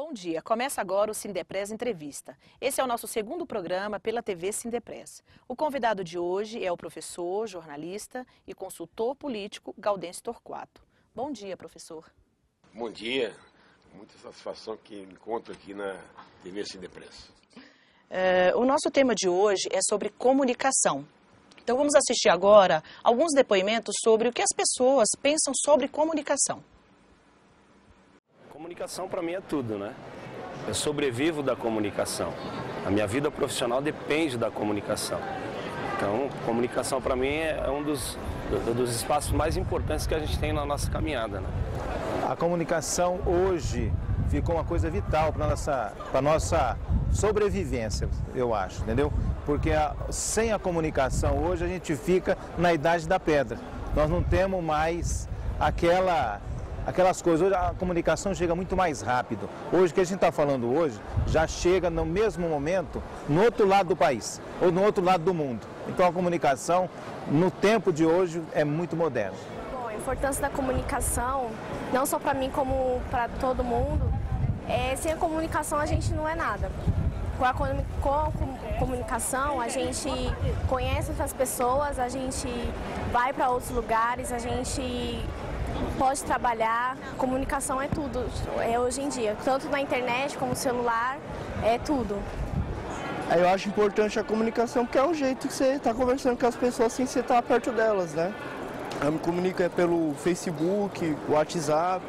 Bom dia, começa agora o Sindepress Entrevista. Esse é o nosso segundo programa pela TV Sindepress. O convidado de hoje é o professor, jornalista e consultor político Gaudêncio Torquato. Bom dia, professor. Bom dia, muita satisfação que me encontro aqui na TV Sindepress. O nosso tema de hoje é sobre comunicação. Então vamos assistir agora alguns depoimentos sobre o que as pessoas pensam sobre comunicação. Comunicação para mim é tudo, né? Eu sobrevivo da comunicação. A minha vida profissional depende da comunicação. Então, comunicação para mim é um dos espaços mais importantes que a gente tem na nossa caminhada, né? A comunicação hoje ficou uma coisa vital para a nossa sobrevivência, eu acho, entendeu? Porque sem a comunicação hoje a gente fica na idade da pedra. Nós não temos mais aquelas coisas. Hoje a comunicação chega muito mais rápido. Hoje, o que a gente está falando hoje, já chega no mesmo momento no outro lado do país, ou no outro lado do mundo. Então a comunicação, no tempo de hoje, é muito moderna. Bom, a importância da comunicação, não só para mim como para todo mundo, sem a comunicação a gente não é nada. Com a comunicação, a gente conhece outras pessoas, a gente vai para outros lugares, a gente pode trabalhar. Comunicação é tudo, hoje em dia, tanto na internet como no celular, é tudo. Eu acho importante a comunicação porque é um jeito que você está conversando com as pessoas sem você estar perto delas, né? Eu me comunico pelo Facebook, WhatsApp,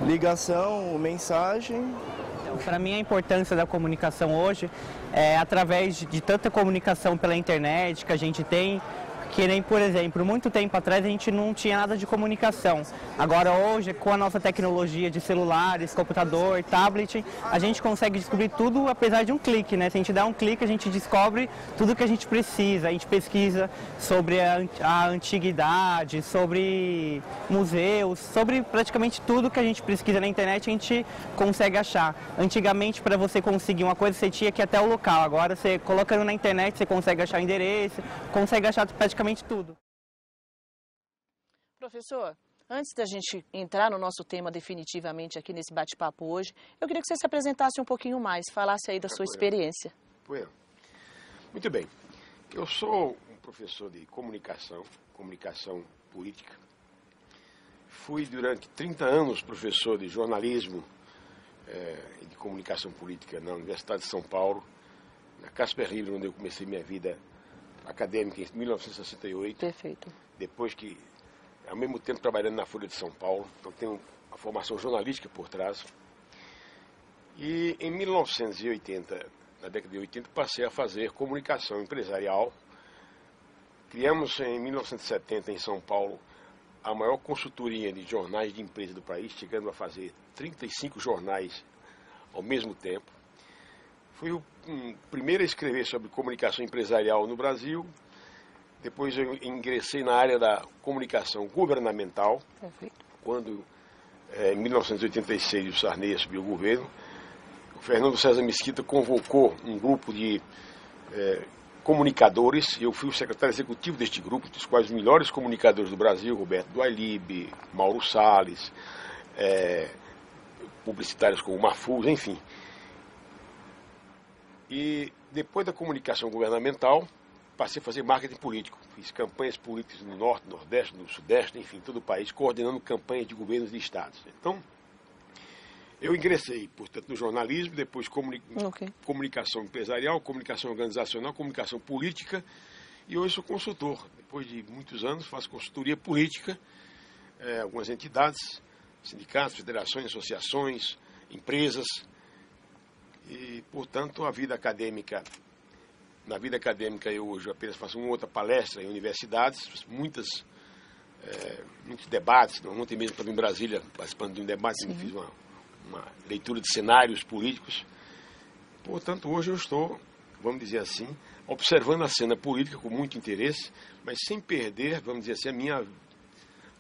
ligação, mensagem. Para mim, a importância da comunicação hoje é através de tanta comunicação pela internet que a gente tem, que nem, por exemplo, muito tempo atrás a gente não tinha nada de comunicação. Agora hoje, com a nossa tecnologia de celulares, computador, tablet, a gente consegue descobrir tudo apesar de um clique, né? Se a gente dá um clique, a gente descobre tudo que a gente precisa. A gente pesquisa sobre a antiguidade, sobre museus, sobre praticamente tudo que a gente pesquisa na internet, a gente consegue achar. Antigamente, para você conseguir uma coisa, você tinha que ir até o local. Agora, você colocando na internet, você consegue achar o endereço, consegue achar praticamente tudo. Professor, antes da gente entrar no nosso tema definitivamente aqui nesse bate-papo hoje, eu queria que você se apresentasse um pouquinho mais, falasse aí da sua experiência. Muito bem. Eu sou um professor de comunicação política. Fui durante 30 anos professor de jornalismo e de comunicação política na Universidade de São Paulo, na Casper Libero, onde eu comecei minha vida acadêmica em 1968. Perfeito. Depois que, ao mesmo tempo, trabalhando na Folha de São Paulo, então tenho uma formação jornalística por trás. E em 1980, na década de 80, passei a fazer comunicação empresarial. Criamos em 1970 em São Paulo a maior consultoria de jornais de empresa do país, chegando a fazer 35 jornais ao mesmo tempo. Fui o primeiro a escrever sobre comunicação empresarial no Brasil. Depois eu ingressei na área da comunicação governamental. Perfeito. Quando, em 1986, o Sarney assumiu o governo, o Fernando César Mesquita convocou um grupo de comunicadores. Eu fui o secretário executivo deste grupo, dos quais os melhores comunicadores do Brasil, Roberto Duailib, Mauro Salles, publicitários como Marfuz, enfim. E depois da comunicação governamental, passei a fazer marketing político. Fiz campanhas políticas no Norte, no Nordeste, no Sudeste, enfim, todo o país, coordenando campanhas de governos e estados. Então, eu ingressei, portanto, no jornalismo, depois comunicação empresarial, comunicação organizacional, comunicação política, e hoje sou consultor. Depois de muitos anos, faço consultoria política, algumas entidades, sindicatos, federações, associações, empresas. E, portanto, na vida acadêmica eu hoje apenas faço uma outra palestra em universidades, muitos debates. Ontem mesmo estava em Brasília participando de um debate, fiz uma leitura de cenários políticos. Portanto, hoje eu estou, vamos dizer assim, observando a cena política com muito interesse, mas sem perder, vamos dizer assim, a minha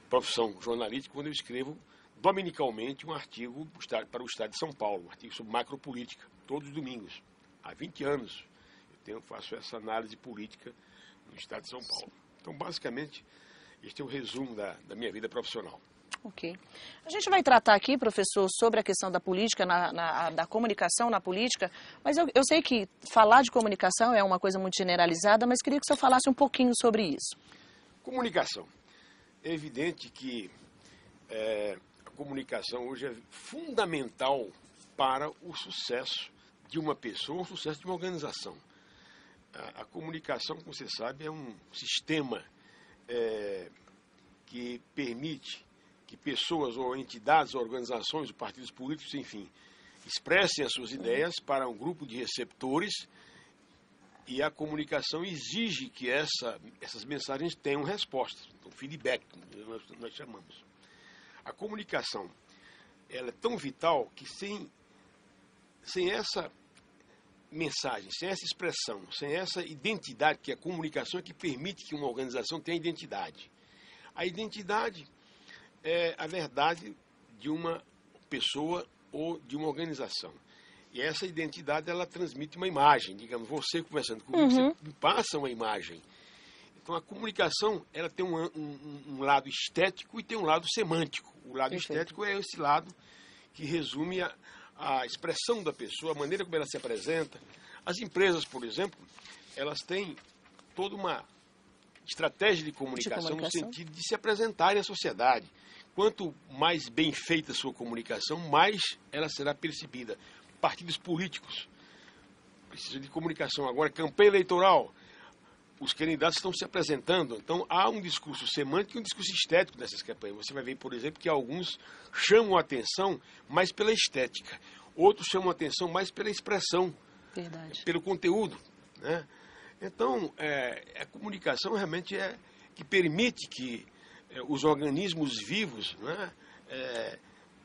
profissão jornalística, quando eu escrevo dominicalmente um artigo para o Estado de São Paulo, um artigo sobre macropolítica, todos os domingos. Há 20 anos eu faço essa análise política no Estado de São Paulo. Então, basicamente, este é o resumo da minha vida profissional. Ok. A gente vai tratar aqui, professor, sobre a questão da política, da comunicação na política, mas eu sei que falar de comunicação é uma coisa muito generalizada, mas queria que o senhor falasse um pouquinho sobre isso. Comunicação. É evidente que a comunicação hoje é fundamental para o sucesso de uma pessoa, o sucesso de uma organização. A comunicação, como você sabe, é um sistema que permite que pessoas ou entidades, ou organizações, ou partidos políticos, enfim, expressem as suas ideias para um grupo de receptores, e a comunicação exige que essas mensagens tenham respostas, então feedback, nós chamamos. A comunicação, ela é tão vital que sem essa mensagem, sem essa expressão, sem essa identidade, que a comunicação é que permite que uma organização tenha identidade. A identidade é a verdade de uma pessoa ou de uma organização. E essa identidade, ela transmite uma imagem. Digamos, você conversando comigo, você me passa uma imagem. Então, a comunicação, ela tem um lado estético e tem um lado semântico. O lado estético é esse lado que resume a expressão da pessoa, a maneira como ela se apresenta. As empresas, por exemplo, elas têm toda uma estratégia de comunicação no sentido de se apresentarem à sociedade. Quanto mais bem feita a sua comunicação, mais ela será percebida. Partidos políticos precisam de comunicação. Agora, campanha eleitoral, os candidatos estão se apresentando. Então, há um discurso semântico e um discurso estético nessas campanhas. Você vai ver, por exemplo, que alguns chamam a atenção mais pela estética. Outros chamam a atenção mais pela expressão, pelo conteúdo, né? Então, a comunicação realmente é que permite que os organismos vivos, né,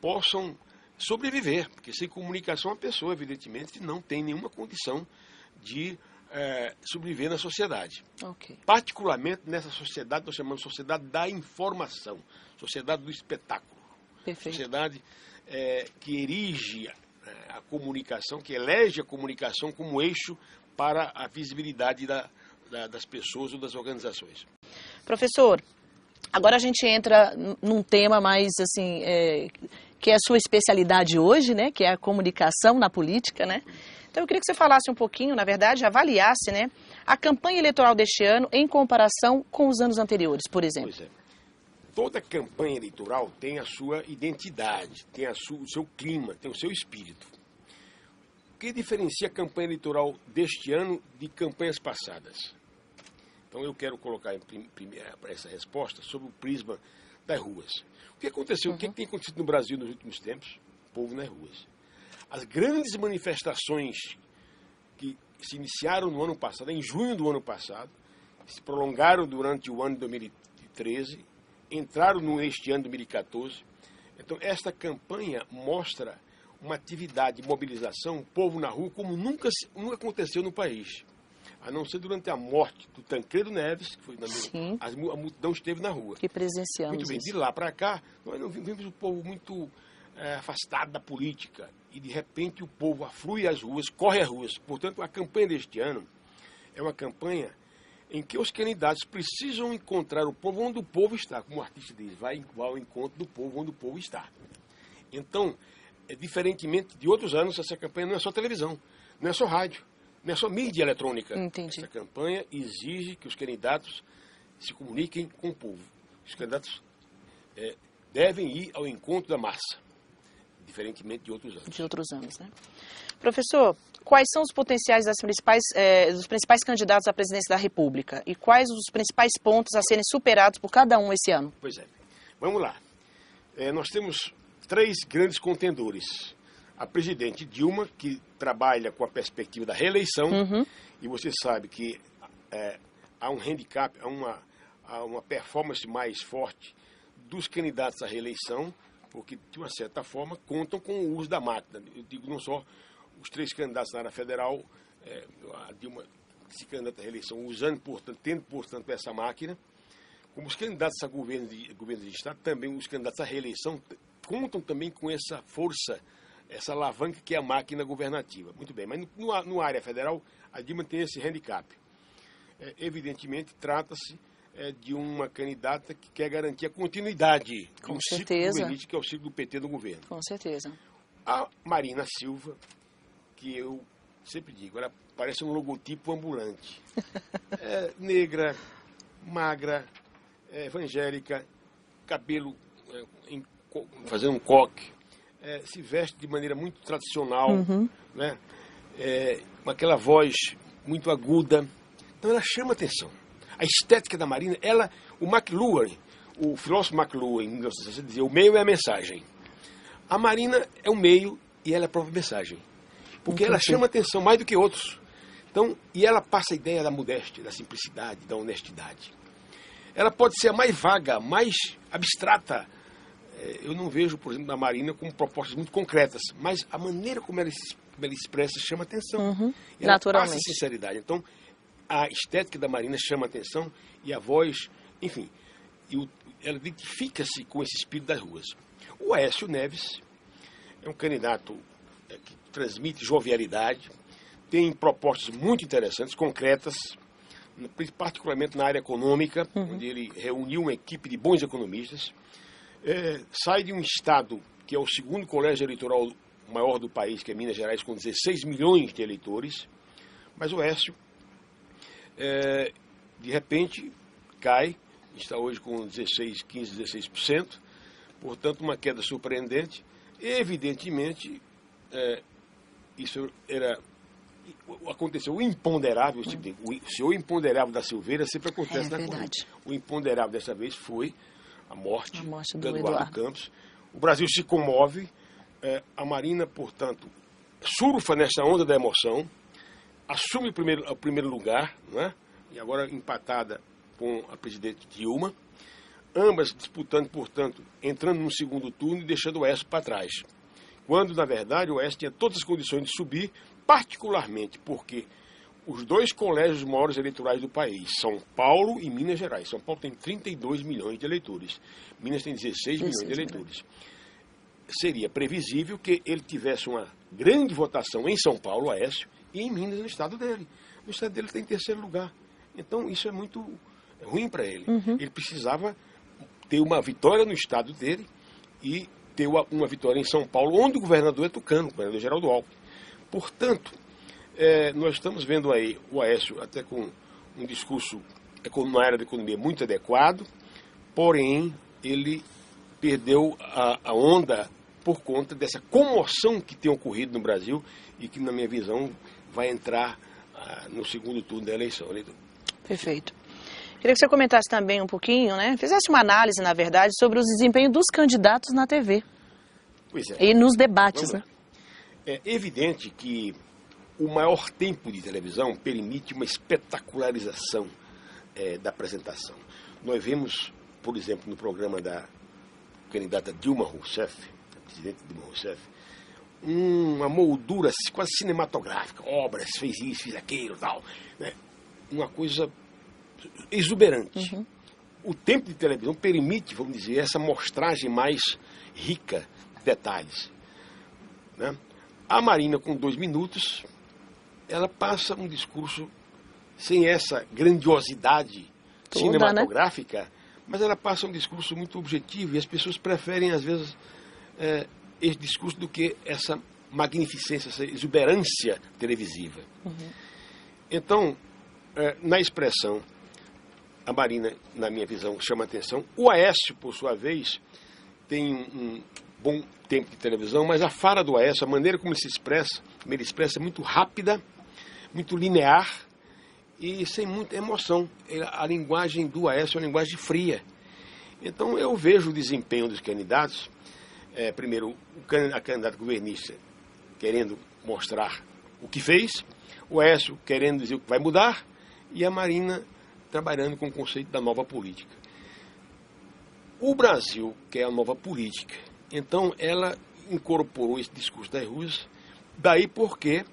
possam sobreviver, porque sem comunicação a pessoa, evidentemente, não tem nenhuma condição de sobreviver na sociedade. Particularmente nessa sociedade, nós chamamos de sociedade da informação, sociedade do espetáculo. Sociedade que erige a comunicação, que elege a comunicação como eixo para a visibilidade das pessoas ou das organizações. Professor, agora a gente entra num tema mais, assim, que é a sua especialidade hoje, né, que é a comunicação na política, né? Então eu queria que você falasse um pouquinho, na verdade, avaliasse, né, a campanha eleitoral deste ano em comparação com os anos anteriores, por exemplo. Pois é. Toda campanha eleitoral tem a sua identidade, tem o seu clima, tem o seu espírito. O que diferencia a campanha eleitoral deste ano de campanhas passadas? Então eu quero colocar essa resposta sobre o prisma das ruas. O que aconteceu? O que tem acontecido no Brasil nos últimos tempos? O povo nas ruas. As grandes manifestações que se iniciaram no ano passado, em junho do ano passado, se prolongaram durante o ano de 2013, entraram neste ano de 2014. Então, esta campanha mostra uma atividade de mobilização, um povo na rua, como nunca aconteceu no país. A não ser durante a morte do Tancredo Neves, que foi a multidão esteve na rua. Que presenciamos. Muito bem, de lá para cá, nós não vimos o povo muito afastado da política. E, de repente, o povo aflui às ruas, corre às ruas. Portanto, a campanha deste ano é uma campanha em que os candidatos precisam encontrar o povo onde o povo está. Como o artista diz, vai ao encontro do povo onde o povo está. Então, diferentemente de outros anos, essa campanha não é só televisão, não é só rádio, não é só mídia eletrônica. Entendi. Essa campanha exige que os candidatos se comuniquem com o povo. Os candidatos devem ir ao encontro da massa, diferentemente de outros anos. De outros anos, né? Professor, quais são os potenciais dos principais candidatos à presidência da República? E quais os principais pontos a serem superados por cada um esse ano? Pois é. Vamos lá. Nós temos 3 grandes contendores. A presidente Dilma, que trabalha com a perspectiva da reeleição, e você sabe que há um handicap, há uma performance mais forte dos candidatos à reeleição, porque, de uma certa forma, contam com o uso da máquina. Eu digo não só os 3 candidatos na área federal, a Dilma se candidata à reeleição usando, portanto, tendo, portanto, essa máquina, como os candidatos a governo de Estado, também os candidatos à reeleição, contam também com essa força, essa alavanca que é a máquina governativa. Muito bem, mas no área federal, a Dilma tem esse handicap. Evidentemente, trata-se de uma candidata que quer garantir a continuidade de Com um ciclo certeza. governista, que é o ciclo do PT no governo. Com certeza. A Marina Silva, que eu sempre digo, ela parece um logotipo ambulante. É negra, magra, evangélica, cabelo fazendo um coque, se veste de maneira muito tradicional, né? Com aquela voz muito aguda. Então ela chama atenção. A estética da Marina, o McLuhan, o filósofo McLuhan, em 1960, dizia, o meio é a mensagem. A Marina é o meio e ela é a própria mensagem. Porque ela chama atenção mais do que outros. Então, e ela passa a ideia da modéstia, da simplicidade, da honestidade. Ela pode ser a mais vaga, mais abstrata. Eu não vejo, por exemplo, na Marina como propostas muito concretas, mas a maneira como ela expressa chama atenção. Ela Naturalmente. passa sinceridade. Então, a estética da Marina chama atenção e a voz, enfim, ela identifica-se com esse espírito das ruas. O Aécio Neves é um candidato que transmite jovialidade, tem propostas muito interessantes, concretas, particularmente na área econômica, onde ele reuniu uma equipe de bons economistas, sai de um estado que é o segundo colégio eleitoral maior do país, que é Minas Gerais, com 16 milhões de eleitores, mas o Aécio, de repente, cai, está hoje com 16%, portanto, uma queda surpreendente. Evidentemente, isso aconteceu o imponderável, o senhor imponderável da Silveira sempre acontece na corrida. O imponderável dessa vez foi a morte do Eduardo Campos. O Brasil se comove, a Marina, portanto, surfa nessa onda da emoção, assume o primeiro lugar, né? E agora empatada com a presidente Dilma, ambas disputando, portanto, entrando no segundo turno e deixando o Aécio para trás. Quando, na verdade, o Aécio tinha todas as condições de subir, particularmente porque os dois colégios maiores eleitorais do país, São Paulo e Minas Gerais. São Paulo tem 32 milhões de eleitores, Minas tem 16 milhões de eleitores. Seria previsível que ele tivesse uma grande votação em São Paulo, Aécio, e em Minas, no estado dele. No estado dele está em terceiro lugar. Então, isso é muito ruim para ele. Ele precisava ter uma vitória no estado dele e ter uma vitória em São Paulo, onde o governador é tucano, o governador Geraldo Alckmin. Portanto, nós estamos vendo aí o Aécio até com um discurso na área da economia muito adequado, porém, ele perdeu a onda por conta dessa comoção que tem ocorrido no Brasil e que, na minha visão, vai entrar no segundo turno da eleição. Perfeito. Queria que você comentasse também um pouquinho, né? Fizesse uma análise, na verdade, sobre o desempenho dos candidatos na TV. Pois é. E nos debates, né? É evidente que o maior tempo de televisão permite uma espetacularização da apresentação. Nós vemos, por exemplo, no programa da candidata Dilma Rousseff, a presidente Dilma Rousseff, uma moldura quase cinematográfica, obras, fez isso, fez aquilo, tal, né? Uma coisa exuberante. O tempo de televisão permite, vamos dizer, essa mostragem mais rica de detalhes, né? A Marina, com 2 minutos, ela passa um discurso sem essa grandiosidade cinematográfica, né? Mas ela passa um discurso muito objetivo e as pessoas preferem, às vezes, esse discurso do que essa magnificência, essa exuberância televisiva. Então, na expressão, a Marina, na minha visão, chama atenção. O Aécio, por sua vez, tem um bom tempo de televisão, mas a fala do Aécio, a maneira como ele expressa é muito rápida, muito linear e sem muita emoção. A linguagem do Aécio é uma linguagem fria. Então, eu vejo o desempenho dos candidatos, primeiro, a candidata governista querendo mostrar o que fez, o Aécio querendo dizer o que vai mudar, e a Marina trabalhando com o conceito da nova política. O Brasil quer a nova política, então ela incorporou esse discurso das ruas, daí porque,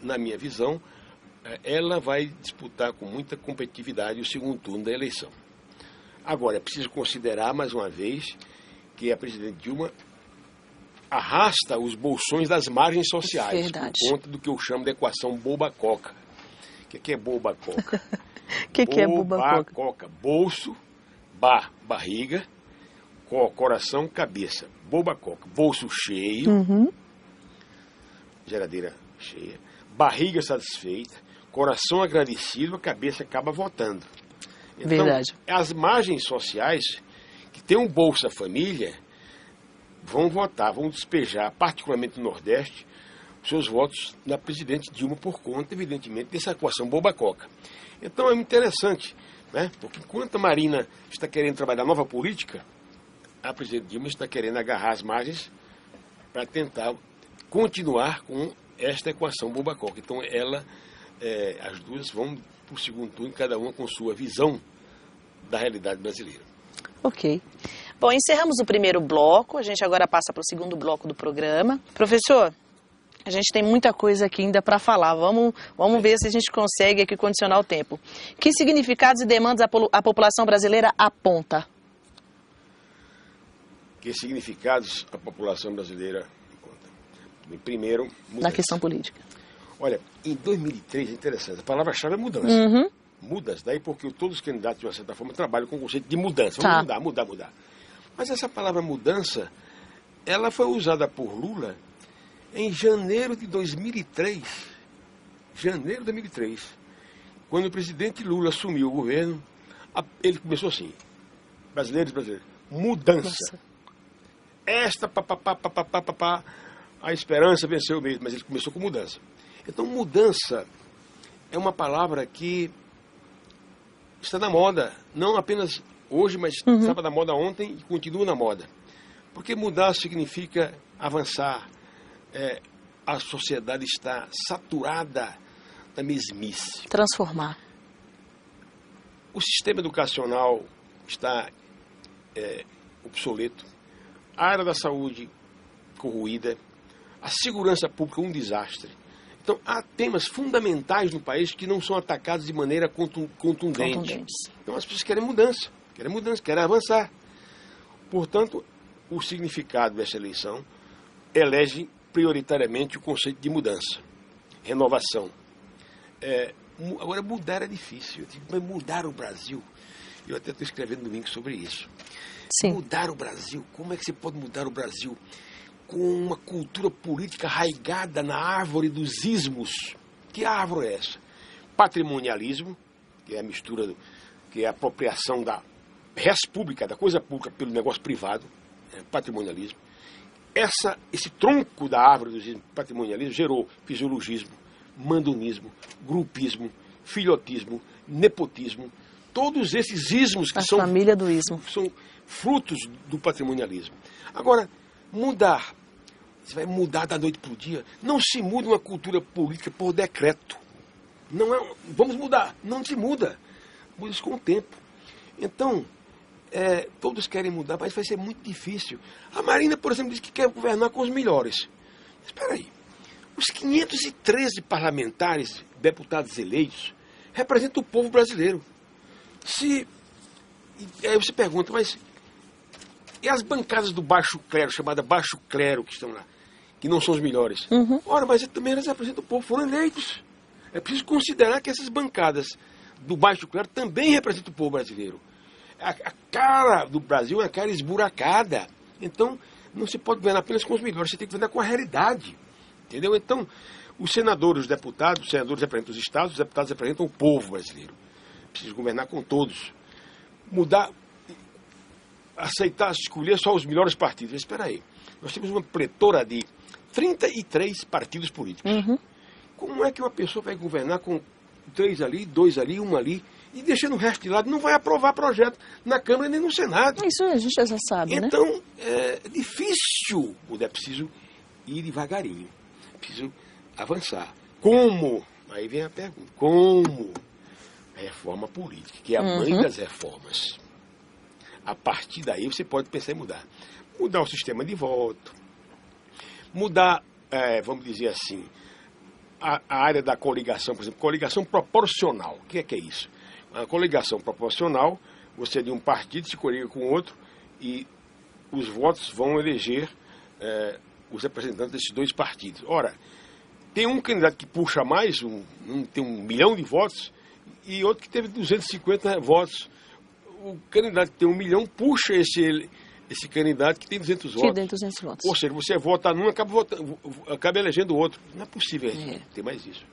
na minha visão, ela vai disputar com muita competitividade o segundo turno da eleição. Agora, é preciso considerar, mais uma vez, que a presidente Dilma arrasta os bolsões das margens sociais, por conta do que eu chamo de equação boba-coca. O que é boba-coca? que é bubacoca? Bubacoca. Bolso, barriga, coração, cabeça. Bubacoca. Bolso cheio, geladeira cheia, barriga satisfeita, coração agradecido, a cabeça acaba votando. Então, Verdade. as margens sociais que tem um Bolsa Família vão votar, vão despejar, particularmente no Nordeste, os seus votos na presidente Dilma por conta, evidentemente, dessa equação bubacoca. Então é interessante, né? Porque enquanto a Marina está querendo trabalhar nova política, a presidente Dilma está querendo agarrar as margens para tentar continuar com esta equação bubacoca. Então as duas vão para o segundo turno, cada uma com sua visão da realidade brasileira. Ok. Bom, encerramos o primeiro bloco, a gente agora passa para o segundo bloco do programa. Professor, a gente tem muita coisa aqui ainda para falar, vamos ver se a gente consegue aqui condicionar o tempo. Que significados e demandas a população brasileira aponta? Que significados a população brasileira aponta? Primeiro, mudança. Na questão política. Olha, em 2003, é interessante, a palavra-chave é mudança. Mudança, daí porque todos os candidatos, de uma certa forma, trabalham com o conceito de mudança. Vamos mudar. Mas essa palavra mudança, ela foi usada por Lula em janeiro de 2003. Janeiro de 2003. Quando o presidente Lula assumiu o governo, ele começou assim: brasileiros, mudança. Nossa. Esta, a esperança venceu mesmo, mas ele começou com mudança. Então, mudança é uma palavra que está na moda, não apenas hoje, mas estava na moda ontem e continua na moda. Porque mudar significa avançar. A sociedade está saturada da mesmice. Transformar. O sistema educacional está obsoleto. A área da saúde corroída. A segurança pública um desastre. Então, há temas fundamentais no país que não são atacados de maneira contundente. Então, as pessoas querem mudança, querem avançar. Portanto, o significado dessa eleição elege prioritariamente o conceito de mudança, renovação. Agora, mudar é difícil. Mas mudar o Brasil, eu até estou escrevendo domingo sobre isso. Sim. Mudar o Brasil, como é que você pode mudar o Brasil com uma cultura política arraigada na árvore dos ismos? Que árvore é essa? Patrimonialismo, que é a mistura, que é a apropriação da res pública, da coisa pública pelo negócio privado, patrimonialismo. Esse tronco da árvore do patrimonialismo gerou fisiologismo, mandonismo, grupismo, filhotismo, nepotismo, todos esses ismos que a família do ismo são frutos do patrimonialismo. Agora, mudar, você vai mudar da noite para o dia, não se muda uma cultura política por decreto. Não é, vamos mudar, não se muda, muda isso com o tempo. Então, todos querem mudar, mas vai ser muito difícil. A Marina, por exemplo, diz que quer governar com os melhores. Espera aí, os 513 parlamentares, deputados eleitos, representam o povo brasileiro. Aí você pergunta, mas e as bancadas do baixo clero, chamada baixo clero, que estão lá, que não são os melhores? Ora, mas também eles representam o povo, foram eleitos. É preciso considerar que essas bancadas do baixo clero também representam o povo brasileiro. A cara do Brasil é uma cara esburacada. Então, não se pode governar apenas com os melhores, você tem que governar com a realidade. Entendeu? Então, os senadores, os senadores representam os estados, os deputados representam o povo brasileiro. Precisa governar com todos. Mudar, aceitar, escolher só os melhores partidos. Mas espera aí, nós temos uma pletora de 33 partidos políticos. Como é que uma pessoa vai governar com 3 ali, 2 ali, 1 ali, e deixando o resto de lado? Não vai aprovar projeto na Câmara nem no Senado. Isso a gente já sabe, né? Então, é difícil. É preciso ir devagarinho. É preciso avançar. Como? Aí vem a pergunta. Como? A reforma política, que é a mãe das reformas. A partir daí você pode pensar em mudar. Mudar o sistema de voto. Mudar, vamos dizer assim, a área da coligação, por exemplo, coligação proporcional. O que é isso? A coligação proporcional, você de um partido se coliga com outro e os votos vão eleger os representantes desses 2 partidos. Ora, tem um candidato que puxa mais, tem 1 milhão de votos, e outro que teve 250 votos. O candidato que tem 1 milhão puxa esse candidato que tem 200 votos. Que tem 200 votos. Ou seja, você vota num, acaba elegendo o outro. Não é possível ter mais isso.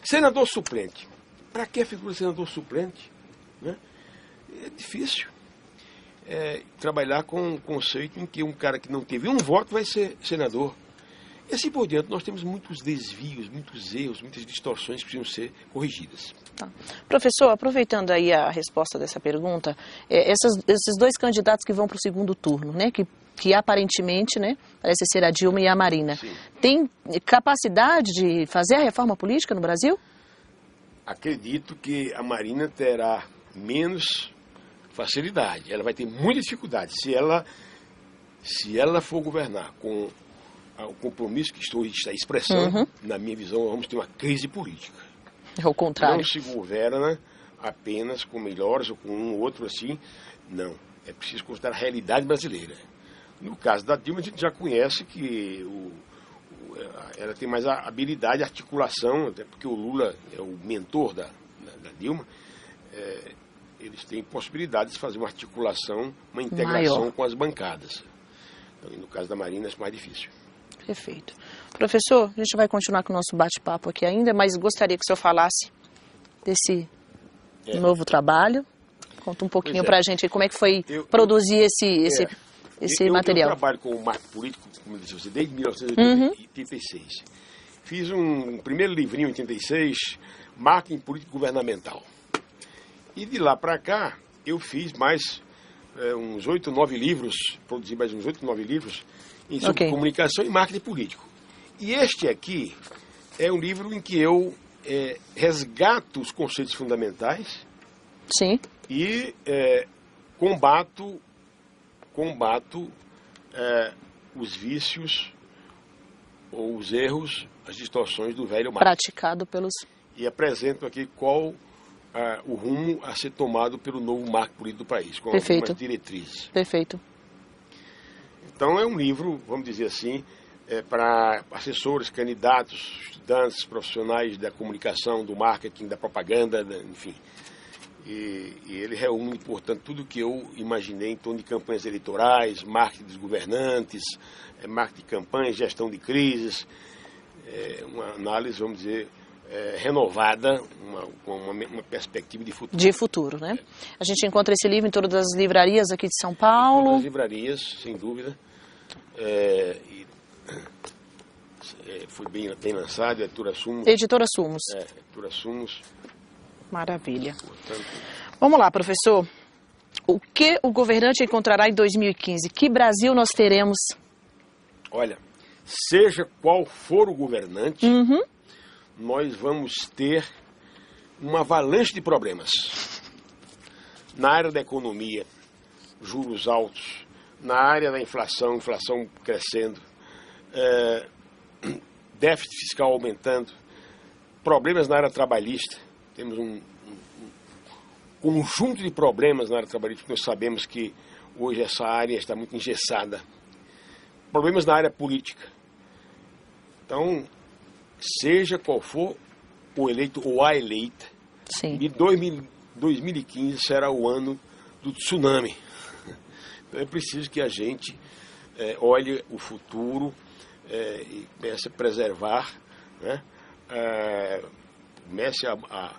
Senador suplente. Para que a figura de senador suplente? Né? É difícil trabalhar com um conceito em que um cara que não teve um voto vai ser senador. E assim por diante, nós temos muitos desvios, muitos erros, muitas distorções que precisam ser corrigidas. Tá. Professor, aproveitando aí a resposta dessa pergunta, esses dois candidatos que vão para o segundo turno, né, que aparentemente, né, parece ser a Dilma e a Marina, Sim. Tem capacidade de fazer a reforma política no Brasil? Acredito que a Marina terá menos facilidade, ela vai ter muita dificuldade. Se ela for governar com o compromisso que está expressando, na minha visão, vamos ter uma crise política. É o contrário. Não se governa apenas com melhores ou com um ou outro assim, não. É preciso considerar a realidade brasileira. No caso da Dilma, a gente já conhece que ela tem mais a habilidade, a articulação, até porque o Lula é o mentor da Dilma, eles têm possibilidade de fazer uma articulação, uma integração maior com as bancadas. Então, no caso da Marina, é mais difícil. Perfeito. Professor, a gente vai continuar com o nosso bate-papo aqui ainda, mas gostaria que o senhor falasse desse novo trabalho. Conta um pouquinho para a gente como é que foi produzir esse material. Eu trabalho com o marco político, como eu disse você, desde 1986. Fiz um primeiro livrinho em 86, Marketing Político Governamental. E de lá para cá, eu fiz mais uns 8 ou 9 livros, produzi mais uns 8 ou 9 livros, sobre comunicação e marketing político. E este aqui é um livro em que eu resgato os conceitos fundamentais. Sim. E combato os vícios ou os erros, as distorções do velho marketing. Praticado pelos... E apresento aqui qual o rumo a ser tomado pelo novo marco político do país, com algumas diretrizes. Perfeito. Então é um livro, vamos dizer assim, para assessores, candidatos, estudantes, profissionais da comunicação, do marketing, da propaganda, enfim. E ele reúne, portanto, tudo o que eu imaginei em torno de campanhas eleitorais, marketing dos governantes, marketing de campanhas, gestão de crises, uma análise, vamos dizer, renovada, com uma perspectiva de futuro. De futuro, né? A gente encontra esse livro em todas as livrarias aqui de São Paulo? Todas as livrarias, sem dúvida. Foi bem lançado, Editora Sumos. Editora Sumos. Editora Sumos. Maravilha. Portanto... Vamos lá, professor. O que o governante encontrará em 2015? Que Brasil nós teremos? Olha, seja qual for o governante, nós vamos ter uma avalanche de problemas. Na área da economia, juros altos. Na área da inflação crescendo. Déficit fiscal aumentando. Problemas na área trabalhista. Temos um conjunto de problemas na área trabalhista, porque nós sabemos que hoje essa área está muito engessada. Problemas na área política. Então, seja qual for o eleito ou a eleita, de 2015 será o ano do tsunami. Então é preciso que a gente olhe o futuro e comece a preservar, né? Comece a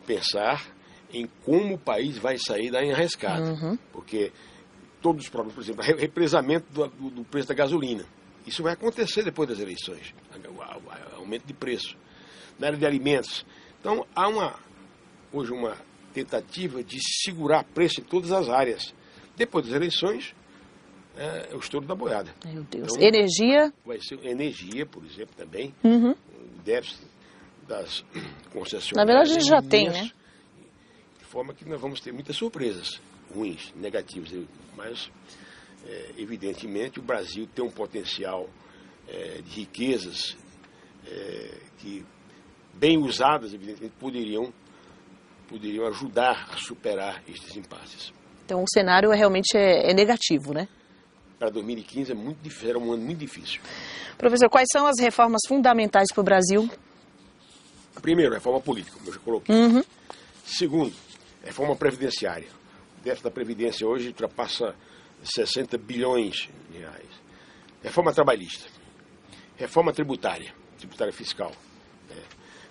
pensar em como o país vai sair da enrascada. Porque todos os problemas, por exemplo, represamento do preço da gasolina. Isso vai acontecer depois das eleições. Aumento de preço. Na área de alimentos. Então, há hoje uma tentativa de segurar preço em todas as áreas. Depois das eleições, é o estouro da boiada. Meu Deus. Então, energia? Vai ser energia, por exemplo, também. O déficit das concessionárias. Na verdade, a gente já tem, né? De forma que nós vamos ter muitas surpresas ruins, negativas. Mas, evidentemente, o Brasil tem um potencial de riquezas que, bem usadas, evidentemente, poderiam ajudar a superar estes impasses. Então, o cenário realmente é negativo, né? Para 2015 era um ano muito difícil. Professor, quais são as reformas fundamentais para o Brasil? Primeiro, a reforma política, como eu já coloquei. Segundo, reforma previdenciária. O déficit da Previdência hoje ultrapassa 60 bilhões de reais. Reforma trabalhista. Reforma tributária fiscal.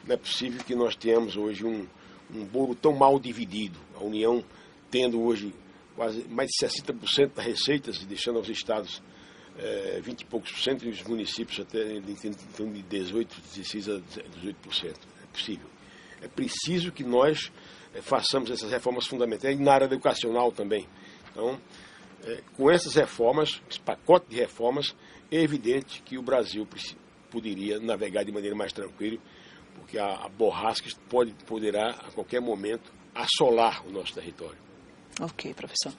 Não é possível que nós tenhamos hoje um bolo tão mal dividido. A União tendo hoje quase mais de 60% das receitas e deixando aos estados 20 e poucos por cento e os municípios até em torno de 18, 16 a 18%. É possível. É preciso que nós façamos essas reformas fundamentais e na área educacional também. Então, com essas reformas, esse pacote de reformas, é evidente que o Brasil poderia navegar de maneira mais tranquila, porque a borrasca poderá a qualquer momento assolar o nosso território. Ok, professor.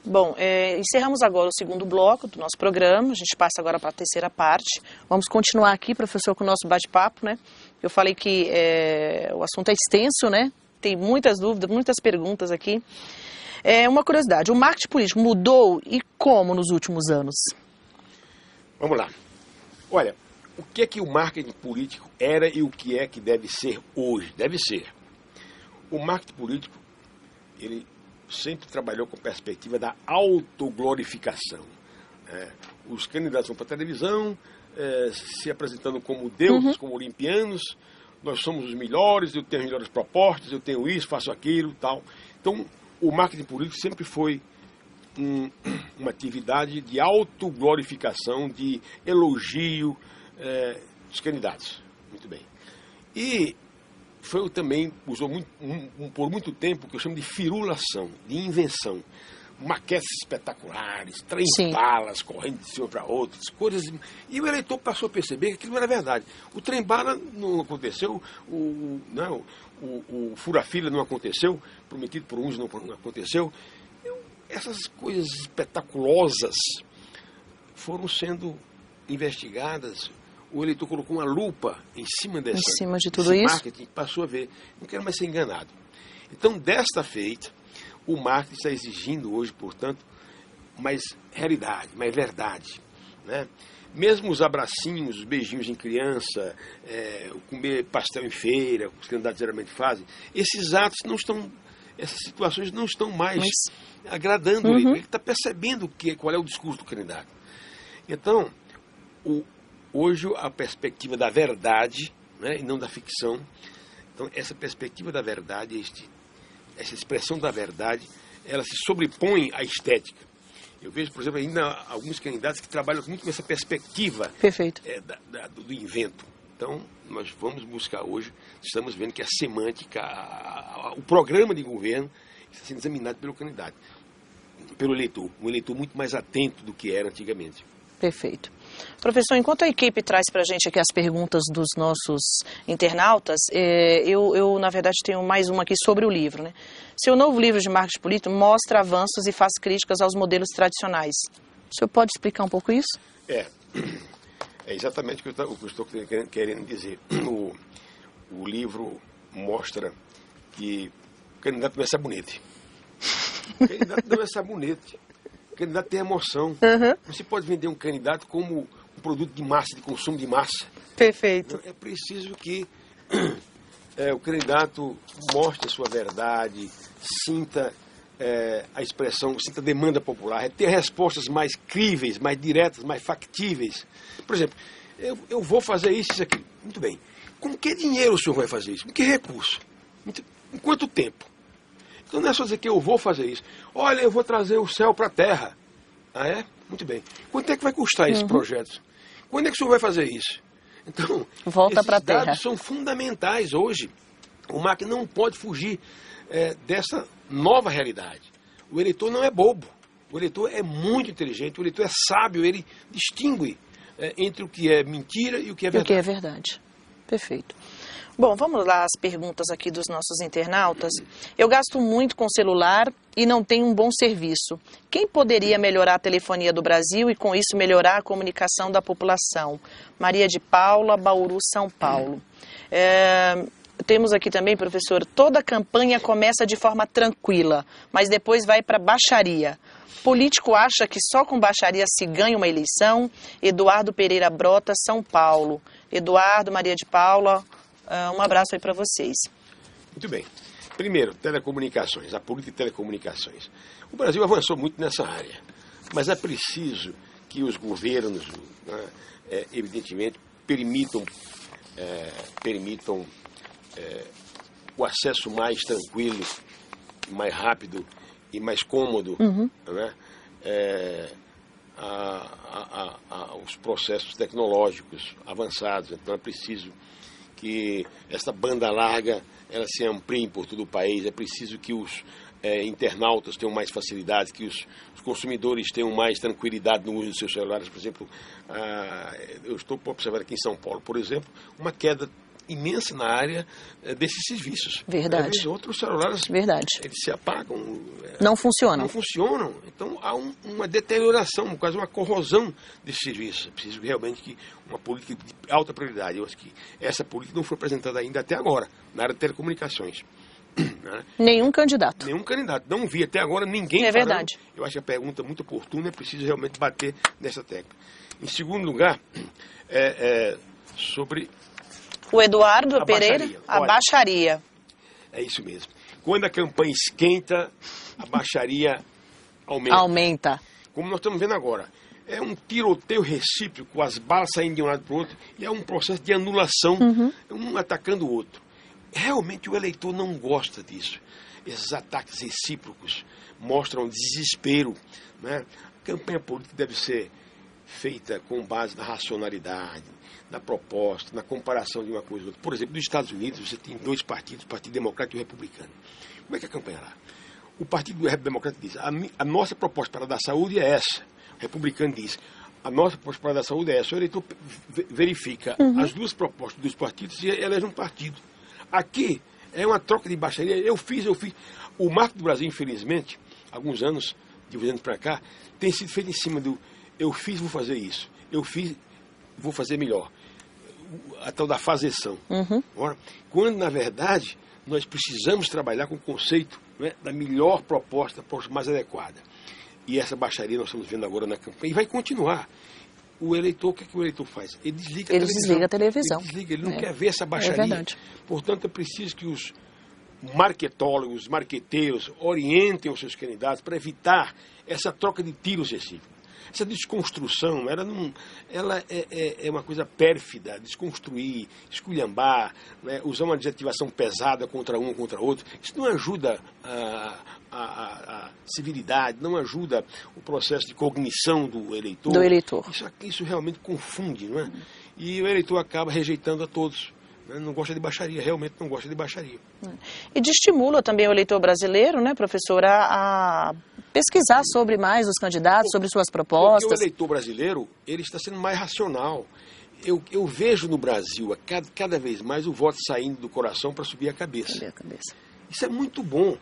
Bom, encerramos agora o segundo bloco do nosso programa, a gente passa agora para a terceira parte. Vamos continuar aqui, professor, com o nosso bate-papo, né? Eu falei que o assunto é extenso, né? Tem muitas dúvidas, muitas perguntas aqui. Uma curiosidade, o marketing político mudou e como nos últimos anos? Vamos lá. Olha, o que é que o marketing político era e o que é que deve ser hoje? Deve ser. O marketing político, ele sempre trabalhou com a perspectiva da autoglorificação. Os candidatos vão para a televisão, se apresentando como deuses, como olimpianos, nós somos os melhores, eu tenho as melhores propostas, eu tenho isso, faço aquilo, tal. Então, o marketing político sempre foi uma atividade de autoglorificação, de elogio dos candidatos. Muito bem. E também usou por muito tempo o que eu chamo de firulação, de invenção. Maquetes espetaculares, trem-balas correndo de cima para outras, coisas. E o eleitor passou a perceber que aquilo não era verdade. O trem-bala não aconteceu, o fura-fila não aconteceu, prometido por uns não aconteceu. Essas coisas espetaculosas foram sendo investigadas. O eleitor colocou uma lupa em cima de tudo isso, marketing, passou a ver, não quero mais ser enganado. Então, desta feita, o marketing está exigindo hoje, portanto, mais realidade, mais verdade, né? Mesmo os abracinhos, os beijinhos em criança, o comer pastel em feira, que os candidatos geralmente fazem, esses atos não estão, essas situações não estão mais agradando ele. Ele está percebendo qual é o discurso do candidato. Então, hoje a perspectiva da verdade, né, e não da ficção, então essa perspectiva da verdade, essa expressão da verdade, ela se sobrepõe à estética. Eu vejo, por exemplo, ainda alguns candidatos que trabalham muito com essa perspectiva do invento. Então, nós vamos buscar hoje, estamos vendo que a semântica, o programa de governo está sendo examinado pelo candidato, pelo eleitor, um eleitor muito mais atento do que era antigamente. Perfeito. Professor, enquanto a equipe traz para a gente aqui as perguntas dos nossos internautas, eu, na verdade, tenho mais uma aqui sobre o livro, né? Seu novo livro de marketing político mostra avanços e faz críticas aos modelos tradicionais. O senhor pode explicar um pouco isso? É exatamente o que eu estou querendo dizer. O livro mostra que o candidato não é sabonete. O candidato não é sabonete. O candidato tem emoção. Não se pode vender um candidato como um produto de massa, de consumo de massa. Perfeito. É preciso que o candidato mostre a sua verdade, sinta a expressão, sinta a demanda popular, ter respostas mais críveis, mais diretas, mais factíveis. Por exemplo, eu vou fazer isso e isso aqui. Muito bem. Com que dinheiro o senhor vai fazer isso? Com que recurso? Em quanto tempo? Então não é só dizer que eu vou fazer isso. Olha, eu vou trazer o céu para a terra. Ah, é? Muito bem. Quanto é que vai custar esse projeto? Quando é que o senhor vai fazer isso? Então, volta para a terra. Esses dados são fundamentais hoje. O marketing não pode fugir dessa nova realidade. O eleitor não é bobo. O eleitor é muito inteligente. O eleitor é sábio. Ele distingue entre o que é mentira e o que é verdade. O que é verdade. Perfeito. Bom, vamos lá as perguntas aqui dos nossos internautas. Eu gasto muito com celular e não tenho um bom serviço. Quem poderia melhorar a telefonia do Brasil e com isso melhorar a comunicação da população? Maria de Paula, Bauru, São Paulo. Temos aqui também, professor, toda campanha começa de forma tranquila, mas depois vai para baixaria. Político acha que só com baixaria se ganha uma eleição? Eduardo Pereira Brota, São Paulo. Eduardo, Maria de Paula, um abraço aí para vocês. Muito bem. Primeiro, telecomunicações, a política de telecomunicações. O Brasil avançou muito nessa área, mas é preciso que os governos, né, evidentemente, permitam o acesso mais tranquilo, mais rápido e mais cômodo, né, aos processos tecnológicos avançados. Então é preciso que essa banda larga ela se amplie por todo o país, é preciso que os internautas tenham mais facilidades, que os consumidores tenham mais tranquilidade no uso dos seus celulares. Por exemplo, eu estou observando aqui em São Paulo, por exemplo, uma queda imensa na área desses serviços. Verdade. Outros celulares, verdade, eles se apagam. Não funcionam. Não funcionam. Então há uma deterioração, quase uma corrosão desses serviços. É preciso realmente que uma política de alta prioridade. Eu acho que essa política não foi apresentada ainda até agora, na área de telecomunicações. Nenhum candidato. Nenhum candidato. Não vi até agora ninguém falando. Verdade. Eu acho que a pergunta é muito oportuna, é preciso realmente bater nessa tecla. Em segundo lugar, sobre o Eduardo Pereira, a baixaria. É isso mesmo. Quando a campanha esquenta, a baixaria aumenta. Como nós estamos vendo agora. É um tiroteio recíproco, as balas saindo de um lado para o outro, e é um processo de anulação, um atacando o outro. Realmente o eleitor não gosta disso. Esses ataques recíprocos mostram desespero, né? A campanha política deve ser feita com base na racionalidade, na proposta, na comparação de uma coisa e outra. Por exemplo, nos Estados Unidos você tem dois partidos, o Partido Democrata e o Republicano. Como é que é a campanha lá? O Partido Democrata diz, a nossa proposta para dar saúde é essa. O Republicano diz, a nossa proposta para dar saúde é essa. O eleitor verifica as duas propostas dos partidos e elege um partido. Aqui é uma troca de baixaria. Eu fiz. O marco do Brasil, infelizmente, alguns anos, de anos para cá, tem sido feito em cima do eu fiz, vou fazer isso. Eu fiz, vou fazer melhor. A tal da fazeção. Ora, quando, na verdade, nós precisamos trabalhar com o conceito, né, da melhor proposta, a proposta mais adequada. E essa baixaria nós estamos vendo agora na campanha. E vai continuar. O eleitor, o que é que o eleitor faz? Ele desliga a televisão. Ele desliga, ele não quer ver essa baixaria. É verdade. Portanto, é preciso que os marketólogos, os marqueteiros, orientem os seus candidatos para evitar essa troca de tiros recíprocos. Essa desconstrução, ela é uma coisa pérfida, desconstruir, esculhambar, né, usar uma adjetivação pesada contra um ou contra outro. Isso não ajuda a civilidade, não ajuda o processo de cognição do eleitor. Isso realmente confunde, não é? E o eleitor acaba rejeitando a todos. Não gosta de baixaria, realmente não gosta de baixaria. E desestimula também o eleitor brasileiro, né, professor, a pesquisar sobre mais os candidatos, sobre suas propostas. Porque o eleitor brasileiro, ele está sendo mais racional. Eu vejo no Brasil, cada vez mais, o voto saindo do coração para subir a cabeça. Isso é muito bom.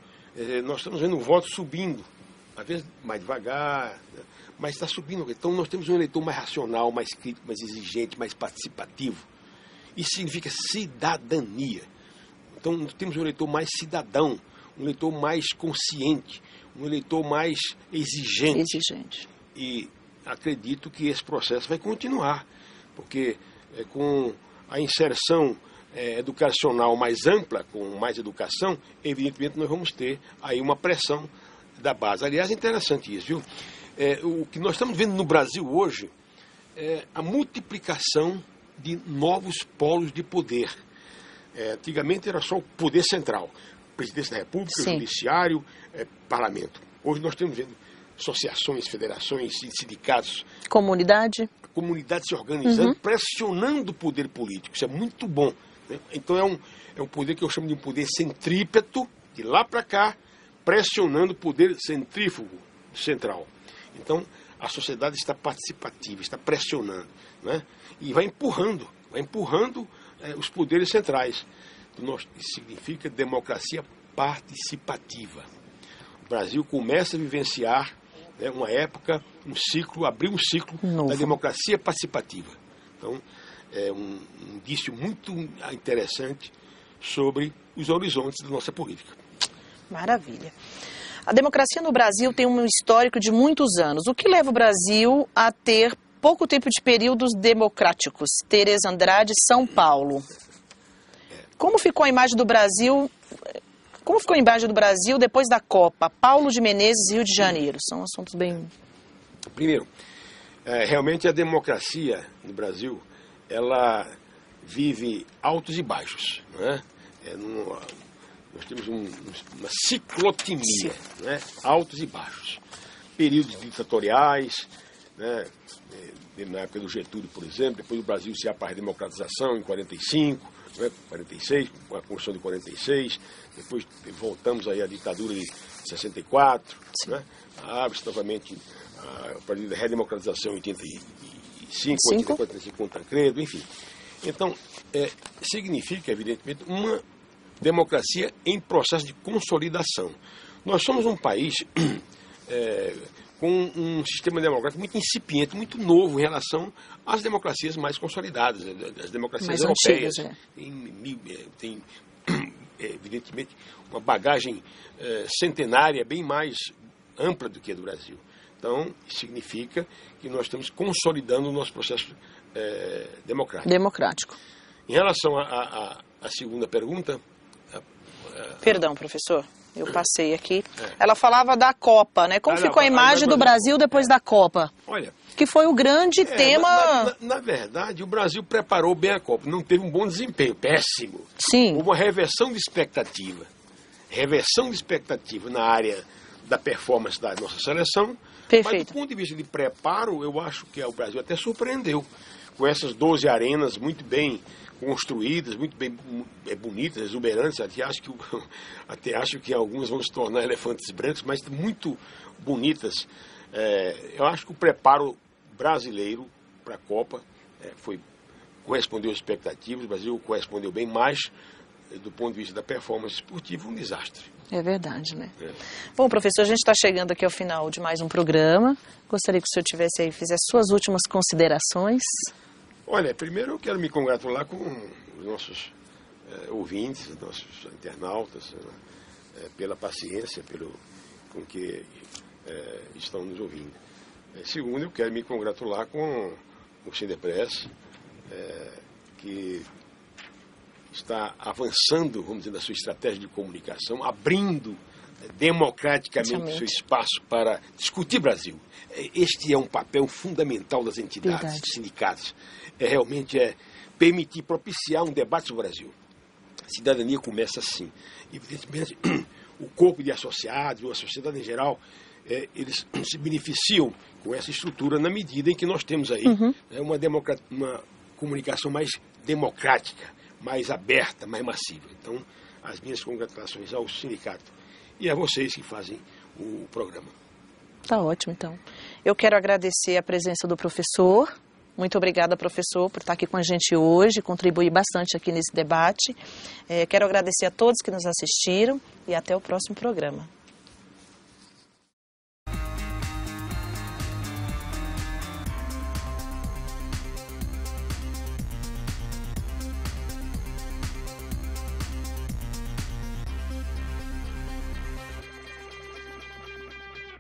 Nós estamos vendo o voto subindo, às vezes mais devagar, né, mas está subindo. Então nós temos um eleitor mais racional, mais crítico, mais exigente, mais participativo. Isso significa cidadania. Então, nós temos um eleitor mais cidadão, um eleitor mais consciente, um eleitor mais exigente. E acredito que esse processo vai continuar, porque com a inserção educacional mais ampla, com mais educação, evidentemente nós vamos ter aí uma pressão da base. Aliás, é interessante isso, viu? O que nós estamos vendo no Brasil hoje é a multiplicação de novos polos de poder. Antigamente era só o poder central, presidência da República, judiciário, parlamento. Hoje nós estamos vendo associações, federações, sindicatos. Comunidade. A comunidade se organizando, pressionando o poder político. Isso é muito bom, né? Então é um poder que eu chamo de um poder centrípeto, de lá para cá, pressionando o poder centrífugo central. Então a sociedade está participativa, está pressionando, né? E vai empurrando os poderes centrais. Isso significa democracia participativa. O Brasil começa a vivenciar, né, uma época, abriu um ciclo da democracia participativa. Então, é um indício muito interessante sobre os horizontes da nossa política. Maravilha. A democracia no Brasil tem um histórico de muitos anos. O que leva o Brasil a ter pouco tempo de períodos democráticos? Tereza Andrade, São Paulo. Como ficou a imagem do Brasil Como ficou a imagem do Brasil depois da Copa? Paulo de Menezes, Rio de Janeiro. São assuntos bem... Primeiro, realmente a democracia no Brasil, ela vive altos e baixos, não é? Nós temos uma ciclotimia, né? Altos e baixos. Períodos ditatoriais, né? Na época do Getúlio, por exemplo, depois o Brasil se para a democratização em 45, né? 46, com a Constituição de 46, depois voltamos aí à ditadura de 64, né? Abre-se novamente a partir da redemocratização em 85, 45 com Tancredo, enfim. Então, significa, evidentemente, uma democracia em processo de consolidação. Nós somos um país com um sistema democrático muito incipiente, muito novo em relação às democracias mais consolidadas, as democracias mais europeias. Antigas, tem, evidentemente, uma bagagem centenária bem mais ampla do que a do Brasil. Então, significa que nós estamos consolidando o nosso processo democrático. Em relação à segunda pergunta... Perdão, professor, eu passei aqui. Ela falava da Copa, né? Como ficou a imagem do Brasil depois da Copa? Olha... Que foi o grande tema... Na verdade, o Brasil preparou bem a Copa. Não teve um bom desempenho, péssimo. Sim. Houve uma reversão de expectativa. Reversão de expectativa na área da performance da nossa seleção. Perfeito. Mas do ponto de vista de preparo, eu acho que o Brasil até surpreendeu. Com essas 12 arenas muito bem construídas, muito bem bonitas, exuberantes. Até acho que algumas vão se tornar elefantes brancos, mas muito bonitas. Eu acho que o preparo brasileiro para a Copa correspondeu às expectativas. O Brasil correspondeu bem, mas do ponto de vista da performance esportiva, um desastre. É verdade, né? Bom, professor, a gente está chegando aqui ao final de mais um programa. Gostaria que o senhor fizesse suas últimas considerações. Olha, primeiro eu quero me congratular com os nossos ouvintes, os nossos internautas, pela paciência, com que estão nos ouvindo. Segundo, eu quero me congratular com o Sindepress, que está avançando, vamos dizer, na sua estratégia de comunicação, abrindo democraticamente o seu espaço para discutir Brasil. Este é um papel fundamental das entidades, dos sindicatos. Realmente permitir, propiciar um debate sobre o Brasil. A cidadania começa assim. Evidentemente, o corpo de associados, ou a sociedade em geral, eles se beneficiam com essa estrutura na medida em que nós temos aí uma comunicação mais democrática, mais aberta, mais massiva. Então, as minhas congratulações ao sindicato e a vocês que fazem o programa. Tá ótimo, então. Eu quero agradecer a presença do professor. Muito obrigada, professor, por estar aqui com a gente hoje, contribuir bastante aqui nesse debate. Quero agradecer a todos que nos assistiram e até o próximo programa.